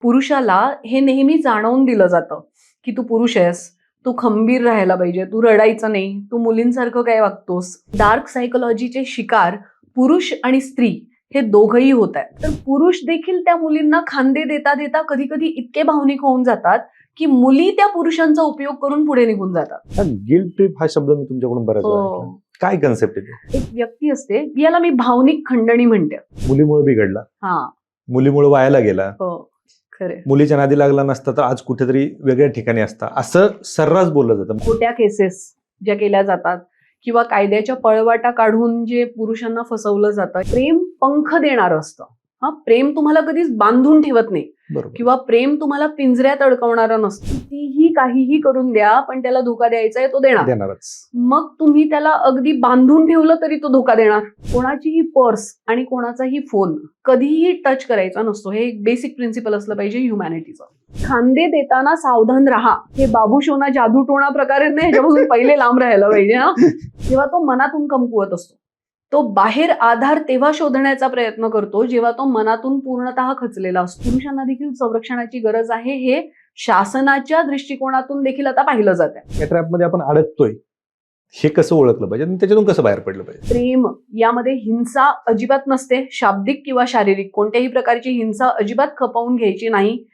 पुरुषाला हे नेहमी जाणवून दिलं जातं की तू पुरुष आहेस, तू खंबीर राहायला पाहिजे, तू रडायचं नाही, तू मुलींसारखं काय वागतोस. डार्क सायकोलॉजीचे शिकार पुरुष आणि स्त्री हे दोघंही होत आहेत. तर पुरुष देखील त्या मुलींना खांदे देता देता कधी कधी इतके भावनिक होऊन जातात की मुली त्या पुरुषांचा उपयोग करून पुढे निघून जातात. गिल्ट ट्रिप हा शब्द मी तुमच्याकडून बऱ्याच वेळा ऐकला. काय कन्सेप्ट आहे? एक व्यक्ती असते, याला मी भावनिक खंडणी म्हणते. मुलीमुळे बिघडला, हा, मुलीमुळे वायाला गेला, हो, खरे, मुलीच्या नादी लागला नसता तर आज कुठेतरी वेगळ्या ठिकाणी असता, असं सर्रास बोललं जातं. खोट्या केसेस ज्या केल्या जातात किंवा कायद्याच्या पळवाटा काढून जे पुरुषांना फसवलं जातं. प्रेम पंख देणारं असतं. हा, प्रेम तुम्हाला कधीच बांधून ठेवत नाही बरोबर. किंवा प्रेम तुम्हाला पिंजऱ्यात अडकवणारं नसतं. कितीही काहीही करून द्या, पण त्याला धोका द्यायचा आहे तो देणारच. मग तुम्ही त्याला अगदी बांधून ठेवलं तरी तो धोका देणार. कोणाचीही पर्स आणि कोणाचाही फोन कधीही टच करायचा नसतो. हे एक बेसिक प्रिन्सिपल असलं पाहिजे ह्युमॅनिटीचं. खांदे देताना सावधान राहा, हे बाबू शोना जादू टोणा प्रकारे नाही, ह्याच्यापासून पहिले लांब राहायला पाहिजे. हा, जेव्हा तो मनातून कमकुवत असतो, तो बाहेर आधार तेव्हा शोधण्याचा प्रयत्न करतो जेव्हा तो मनातून पूर्णतः खचलेला असतो. पुरुषांना देखील संरक्षणाची गरज आहे, हे शासनाच्या दृष्टिकोनातून देखील आता पाहिलं जात आहे. या ट्रॅपमध्ये आपण अडकतोय हे कसं ओळखलं पाहिजे आणि त्याच्यातून कसं बाहेर पडलं पाहिजे? प्रेम यामध्ये हिंसा अजिबात नसते. शाब्दिक किंवा शारीरिक कोणत्याही प्रकारची हिंसा अजिबात खपवून घ्यायची नाही.